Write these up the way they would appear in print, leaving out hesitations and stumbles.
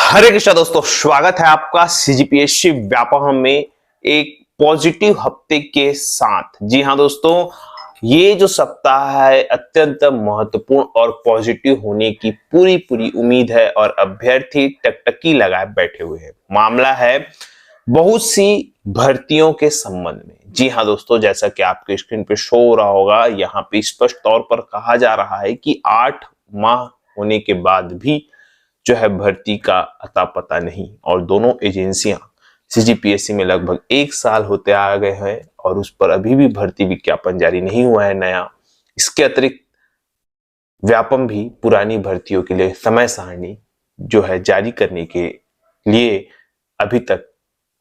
हरे कृष्णा दोस्तों, स्वागत है आपका सीजीपीएससी व्यापम में एक पॉजिटिव हफ्ते के साथ। जी हां दोस्तों, ये जो सप्ताह है अत्यंत महत्वपूर्ण और पॉजिटिव होने की पूरी पूरी उम्मीद है और अभ्यर्थी टकटकी लगाए बैठे हुए हैं। मामला है बहुत सी भर्तियों के संबंध में। जी हां दोस्तों, जैसा कि आपके स्क्रीन पे शो हो रहा होगा, यहाँ पे स्पष्ट तौर पर कहा जा रहा है कि 8 माह होने के बाद भी जो है भर्ती का अता पता नहीं, और दोनों एजेंसियां सीजीपीएससी में लगभग 1 साल होते आ गए हैं और उस पर अभी भी भर्ती विज्ञापन जारी नहीं हुआ है नया। इसके अतिरिक्त व्यापम भी पुरानी भर्तियों के लिए समय सारणी जो है जारी करने के लिए अभी तक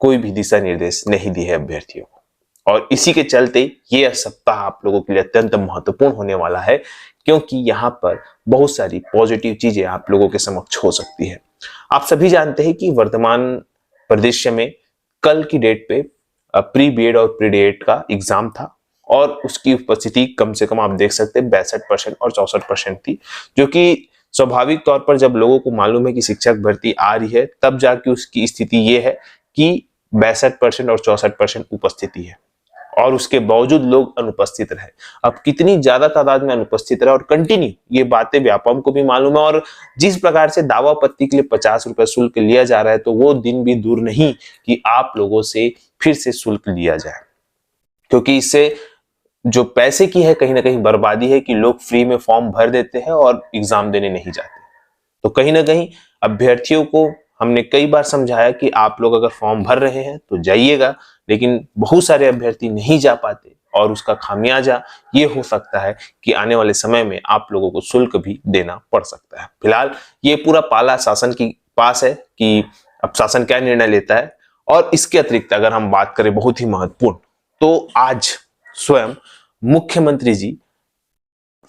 कोई भी दिशा निर्देश नहीं दिए है अभ्यर्थियों को, और इसी के चलते ये सप्ताह आप लोगों के लिए अत्यंत महत्वपूर्ण होने वाला है, क्योंकि यहाँ पर बहुत सारी पॉजिटिव चीजें आप लोगों के समक्ष हो सकती है। आप सभी जानते हैं कि वर्तमान परिदृश्य में कल की डेट पे प्री बीएड और प्री डीएड का एग्जाम था और उसकी उपस्थिति कम से कम आप देख सकते हैं 62% और 64% थी, जो कि स्वाभाविक तौर पर जब लोगों को मालूम है कि शिक्षक भर्ती आ रही है तब जाके उसकी स्थिति ये है कि 62% और 64% उपस्थिति है और उसके बावजूद लोग अनुपस्थित रहे। अब कितनी ज्यादा तादाद में अनुपस्थित रहे और कंटिन्यू, ये बातें व्यापम को भी मालूम है, और जिस प्रकार से दावा आपत्ति के लिए 50 रुपए शुल्क लिया जा रहा है तो वो दिन भी दूर नहीं कि आप लोगों से फिर से शुल्क लिया जाए, क्योंकि इससे जो पैसे की है कहीं ना कहीं बर्बादी है कि लोग फ्री में फॉर्म भर देते हैं और एग्जाम देने नहीं जाते। तो कहीं ना कहीं अभ्यर्थियों को हमने कई बार समझाया कि आप लोग अगर फॉर्म भर रहे हैं तो जाइएगा, लेकिन बहुत सारे अभ्यर्थी नहीं जा पाते और उसका खामियाजा ये हो सकता है कि आने वाले समय में आप लोगों को शुल्क भी देना पड़ सकता है। फिलहाल ये पूरा पाला शासन के पास है कि अब शासन क्या निर्णय लेता है। और इसके अतिरिक्त अगर हम बात करें बहुत ही महत्वपूर्ण, तो आज स्वयं मुख्यमंत्री जी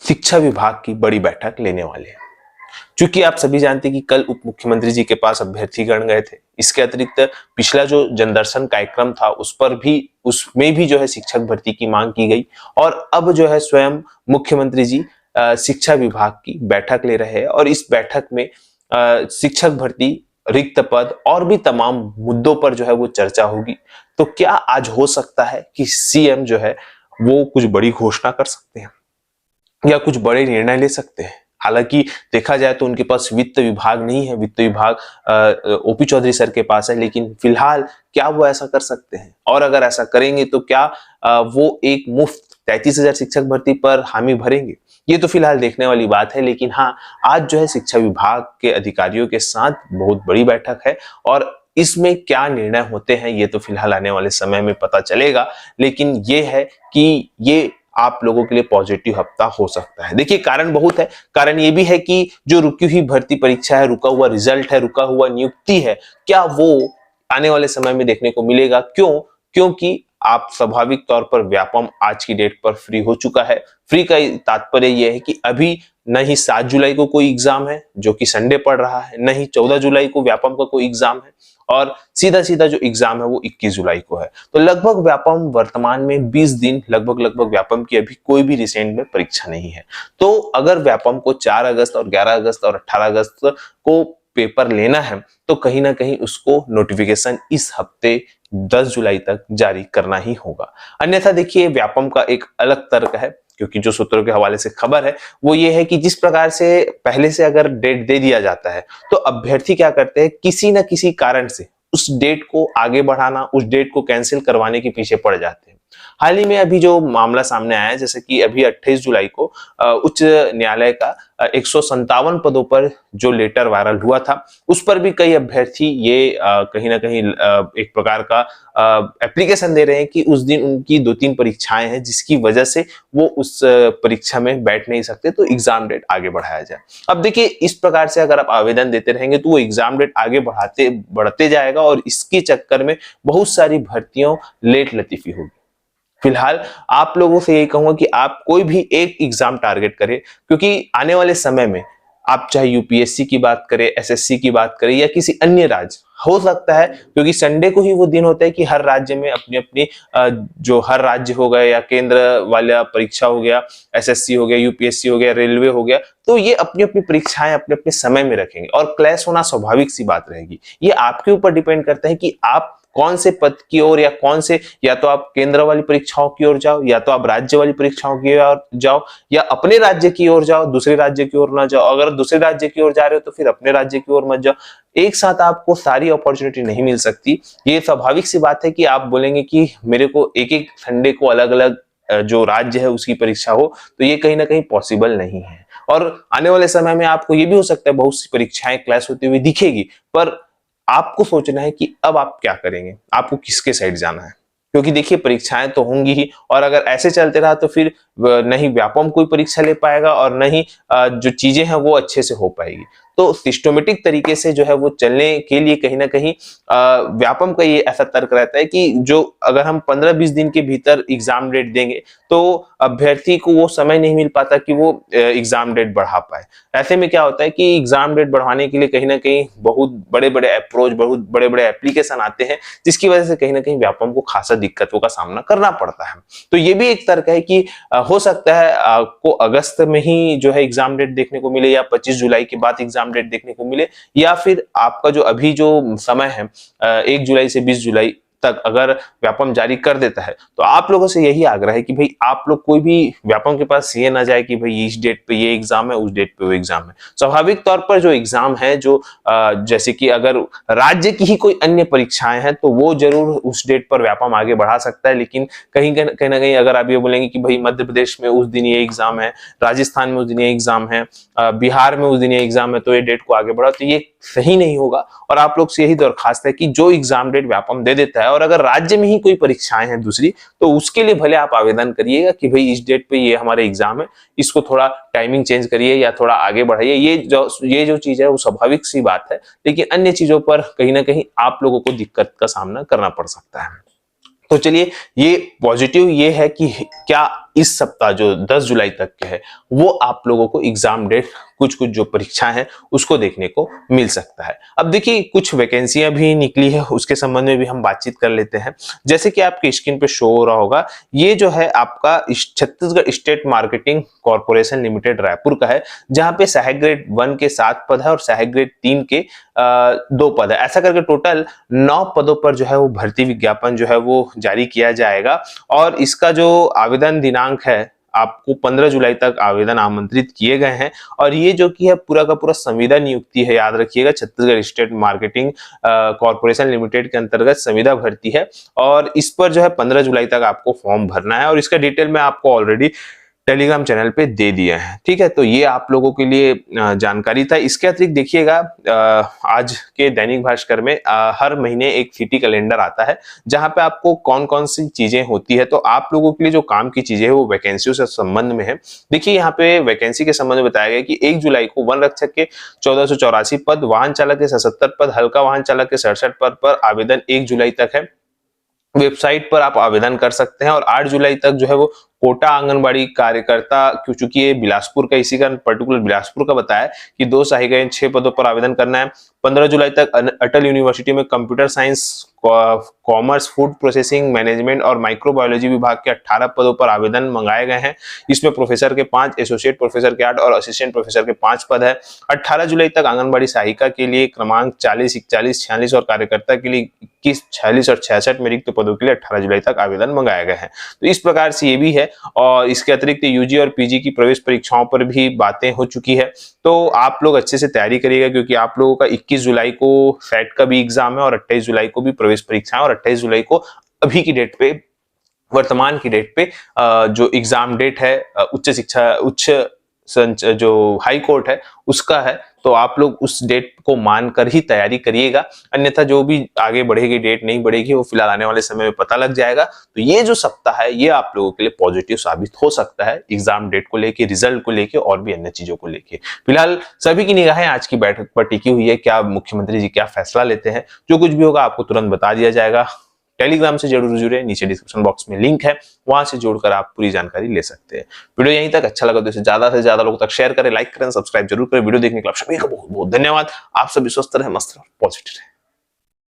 शिक्षा विभाग की बड़ी बैठक लेने वाले हैं। क्योंकि आप सभी जानते हैं कि कल उप मुख्यमंत्री जी के पास अभ्यर्थीगण गए थे। इसके अतिरिक्त पिछला जो जनदर्शन कार्यक्रम था उसमें भी जो है शिक्षक भर्ती की मांग की गई, और अब जो है स्वयं मुख्यमंत्री जी शिक्षा विभाग की बैठक ले रहे हैं और इस बैठक में शिक्षक भर्ती, रिक्त पद और भी तमाम मुद्दों पर जो है वो चर्चा होगी। तो क्या आज हो सकता है कि सीएम जो है वो कुछ बड़ी घोषणा कर सकते हैं या कुछ बड़े निर्णय ले सकते हैं। हालांकि देखा जाए तो उनके पास वित्त विभाग नहीं है, वित्त विभाग ओपी चौधरी सर के पास है, लेकिन फिलहाल क्या वो ऐसा कर सकते हैं, और अगर ऐसा करेंगे तो क्या वो एक मुफ्त 33,000 शिक्षक भर्ती पर हामी भरेंगे, ये तो फिलहाल देखने वाली बात है। लेकिन हाँ, आज जो है शिक्षा विभाग के अधिकारियों के साथ बहुत बड़ी बैठक है और इसमें क्या निर्णय होते हैं ये तो फिलहाल आने वाले समय में पता चलेगा। लेकिन ये है कि ये आप लोगों के लिए पॉजिटिव हफ्ता हो सकता है। देखिए, कारण बहुत है। कारण ये भी है कि जो रुकी हुई भर्ती परीक्षा है, रुका हुआ रिजल्ट है, रुका हुआ नियुक्ति है, क्या वो आने वाले समय में देखने को मिलेगा? क्यों? क्योंकि आप स्वाभाविक तौर पर व्यापम आज की डेट पर फ्री हो चुका है। फ्री का तात्पर्य यह है कि अभी न ही 7 जुलाई को कोई एग्जाम है जो कि संडे पड़ रहा है, न ही 14 जुलाई को व्यापम का कोई एग्जाम है, और सीधा सीधा जो एग्जाम है वो 21 जुलाई को है। तो लगभग व्यापम वर्तमान में 20 दिन लगभग व्यापम की अभी कोई भी रिसेंट में परीक्षा नहीं है। तो अगर व्यापम को 4 अगस्त और 11 अगस्त और 18 अगस्त को पेपर लेना है तो कहीं ना कहीं उसको नोटिफिकेशन इस हफ्ते 10 जुलाई तक जारी करना ही होगा। अन्यथा देखिए, व्यापम का एक अलग तर्क है, क्योंकि जो सूत्रों के हवाले से खबर है वो ये है कि जिस प्रकार से पहले से अगर डेट दे दिया जाता है तो अभ्यर्थी क्या करते हैं, किसी न किसी कारण से उस डेट को आगे बढ़ाना, उस डेट को कैंसिल करवाने के पीछे पड़ जाते हैं। हाल ही में अभी जो मामला सामने आया है, जैसे कि अभी 28 जुलाई को उच्च न्यायालय का 157 पदों पर जो लेटर वायरल हुआ था, उस पर भी कई अभ्यर्थी ये कहीं ना कहीं एक प्रकार का एप्लीकेशन दे रहे हैं कि उस दिन उनकी 2-3 परीक्षाएं हैं जिसकी वजह से वो उस परीक्षा में बैठ नहीं सकते, तो एग्जाम डेट आगे बढ़ाया जाए। अब देखिए, इस प्रकार से अगर आप आवेदन देते रहेंगे तो वो एग्जाम डेट आगे बढ़ते जाएगा और इसके चक्कर में बहुत सारी भर्तियों लेट लतीफी होगी। फिलहाल आप लोगों से यही कहूंगा कि आप कोई भी एक एग्जाम टारगेट करें, क्योंकि आने वाले समय में आप चाहे यूपीएससी की बात करें, एसएससी की बात करें या किसी अन्य राज्य, हो सकता है क्योंकि संडे को ही वो दिन होता है कि हर राज्य में अपनी अपनी जो हर राज्य हो गया या केंद्र वाला परीक्षा हो गया, एसएससी हो गया, यूपीएससी हो गया, रेलवे हो गया, तो ये अपनी अपनी परीक्षाएं अपने अपने समय में रखेंगे और क्लैश होना स्वाभाविक सी बात रहेगी। ये आपके ऊपर डिपेंड करता है कि आप कौन से पद की ओर या कौन से, या तो आप केंद्र वाली परीक्षाओं की ओर जाओ या तो आप राज्य वाली परीक्षाओं की ओर जाओ या अपने राज्य की ओर जाओ, दूसरे राज्य की ओर ना जाओ। अगर दूसरे राज्य की ओर जा रहे हो तो फिर अपने राज्य की ओर मत जाओ। एक साथ आपको सारी अपॉर्चुनिटी नहीं मिल सकती। ये स्वाभाविक सी बात है कि आप बोलेंगे कि मेरे को एक एक संडे को अलग अलग जो राज्य है उसकी परीक्षा हो, तो ये कहीं ना कहीं पॉसिबल नहीं है। और आने वाले समय में आपको ये भी हो सकता है बहुत सी परीक्षाएं क्लैश होती हुई दिखेगी, पर आपको सोचना है कि अब आप क्या करेंगे, आपको किसके साइड जाना है। क्योंकि देखिए परीक्षाएं तो होंगी ही, और अगर ऐसे चलते रहा तो फिर नहीं व्यापम कोई परीक्षा ले पाएगा और नहीं जो चीजें हैं वो अच्छे से हो पाएगी। तो सिस्टमेटिक तरीके से जो है वो चलने के लिए कहीं ना कहीं व्यापम का ये ऐसा तर्क रहता है कि जो अगर हम 15-20 दिन के भीतर एग्जाम डेट देंगे तो अभ्यर्थी को वो समय नहीं मिल पाता कि वो एग्जाम डेट बढ़ा पाए। ऐसे में क्या होता है कि एग्जाम डेट बढ़ाने के लिए कहीं ना कहीं बहुत बड़े बड़े अप्रोच, बहुत बड़े बड़े एप्लीकेशन आते हैं, जिसकी वजह से कहीं ना कहीं व्यापम को खासा दिक्कतों का सामना करना पड़ता है। तो ये भी एक तर्क है कि हो सकता है आपको अगस्त में ही जो है एग्जाम डेट देखने को मिले, या 25 जुलाई के बाद एग्जाम डेट देखने को मिले, या फिर आपका जो अभी जो समय है 1 जुलाई से 20 जुलाई तक अगर व्यापम जारी कर देता है, तो आप लोगों से यही आग्रह है कि भाई आप लोग कोई भी व्यापम के पास ये ना जाए कि भाई इस डेट पे ये एग्जाम है, उस डेट पे वो एग्जाम है। स्वाभाविक तौर पर जो एग्जाम है, जो जैसे कि अगर राज्य की ही कोई अन्य परीक्षाएं हैं तो वो जरूर उस डेट पर व्यापम आगे बढ़ा सकता है, लेकिन कहीं ना कहीं अगर आप ये बोलेंगे कि भाई मध्य प्रदेश में उस दिन ये एग्जाम है, राजस्थान में उस दिन ये एग्जाम है, बिहार में उस दिन ये एग्जाम है, तो ये डेट को आगे बढ़ा, तो ये सही नहीं होगा। और आप लोग से यही दरखास्त है कि जो एग्जाम डेट व्यापम दे देता है, और अगर राज्य में ही कोई परीक्षाएं हैं दूसरी, तो उसके लिए भले आप आवेदन करिएगा कि भाई इस डेट पे ये हमारे एग्जाम है, इसको थोड़ा टाइमिंग चेंज करिए या थोड़ा आगे बढ़ाइए। ये जो चीज है वो स्वाभाविक सी बात है, लेकिन अन्य चीजों पर कहीं ना कहीं आप लोगों को दिक्कत का सामना करना पड़ सकता है। तो चलिए, ये पॉजिटिव ये है कि क्या इस सप्ताह जो 10 जुलाई तक के है वो आप लोगों को एग्जाम डेट कुछ कुछ जो परीक्षा है उसको देखने को मिल सकता है। अब देखिए कुछ वैकेंसियां भी निकली है, उसके संबंध में भी हम बातचीत कर लेते हैं। जैसे कि आपके स्क्रीन पे शो हो रहा होगा, ये जो है आपका Chhattisgarh state marketing corporation limited Raipur का है, जहां पे सहायक ग्रेड 1 के 7 पद है और सहायक ग्रेड 3 के 2 पद है। ऐसा करके टोटल 9 पदों पर जो है वो भर्ती विज्ञापन जो है वो जारी किया जाएगा। और इसका जो आवेदन दिनांक है, आपको 15 जुलाई तक आवेदन आमंत्रित किए गए हैं। और ये जो कि है पूरा का पूरा संविदा नियुक्ति है, याद रखिएगा, Chhattisgarh state marketing corporation limited के अंतर्गत संविदा भर्ती है। और इस पर जो है 15 जुलाई तक आपको फॉर्म भरना है, और इसका डिटेल मैं आपको ऑलरेडी टेलीग्राम चैनल पे दे दिया है। ठीक है, तो ये आप लोगों के लिए जानकारी था। इसके अतिरिक्त देखिएगा आज के दैनिक भास्कर में हर महीने एक सिटी कैलेंडर आता है, जहां पे आपको कौन कौन सी चीजें होती है। तो आप लोगों के लिए जो काम की चीजें है वो वैकेंसियों से संबंध में है। देखिए यहाँ पे वैकेंसी के संबंध में बताया गया कि 1 जुलाई को वन रक्षक के 1484 पद, वाहन चालक के 77 पद, हल्का वाहन चालक के 67 पद पर आवेदन 1 जुलाई तक है। वेबसाइट पर आप आवेदन कर सकते हैं। और 8 जुलाई तक जो है वो कोटा आंगनबाड़ी कार्यकर्ता, चूंकि ये बिलासपुर का, इसी का पर्टिकुलर बिलासपुर का बताया कि 2 सहायक 6 पदों पर आवेदन करना है। 15 जुलाई तक अटल यूनिवर्सिटी में computer science, commerce, food processing management और माइक्रोबायोलॉजी विभाग के 18 पदों पर आवेदन मंगाए गए हैं। इसमें प्रोफेसर के 5, एसोसिएट प्रोफेसर के 8 और असिस्टेंट प्रोफेसर के 5 पद है। 18 जुलाई तक आंगनबाड़ी सहायिका के लिए क्रमांक 40, 41, 46 और कार्यकर्ता के लिए 21, 46 और 66 में रिक्त पदों के लिए 18 जुलाई तक आवेदन मंगाए गए हैं। तो इस प्रकार से ये भी है। और इसके अतिरिक्त यूजी और पीजी की प्रवेश परीक्षाओं पर भी बातें हो चुकी है। तो आप लोग अच्छे से तैयारी करिएगा, क्योंकि आप लोगों का 21 जुलाई को सेट का भी एग्जाम है और 28 जुलाई को भी प्रवेश परीक्षा है। और 28 जुलाई को अभी की डेट पे, वर्तमान की डेट पे जो एग्जाम डेट है उच्च जो हाई कोर्ट है उसका है। तो आप लोग उस डेट को मानकर ही तैयारी करिएगा, अन्यथा जो भी आगे बढ़ेगी डेट नहीं बढ़ेगी वो फिलहाल आने वाले समय में पता लग जाएगा। तो ये जो सप्ताह है ये आप लोगों के लिए पॉजिटिव साबित हो सकता है, एग्जाम डेट को लेके, रिजल्ट को लेके और भी अन्य चीजों को लेके। फिलहाल सभी की निगाहें आज की बैठक पर टिकी हुई है, क्या मुख्यमंत्री जी क्या फैसला लेते हैं। जो कुछ भी होगा आपको तुरंत बता दिया जाएगा। टेलीग्राम से जरूर जुड़े, नीचे डिस्क्रिप्शन बॉक्स में लिंक है, वहां से जोड़कर आप पूरी जानकारी ले सकते हैं। वीडियो यहीं तक अच्छा लगा तो इसे ज्यादा से ज्यादा लोगों तक शेयर करें, लाइक करें, सब्सक्राइब जरूर करें। वीडियो देखने के लिए आप सभी का बहुत बहुत धन्यवाद। आप सभी स्वस्थ रहे, मस्त रहे, पॉजिटिव रहे।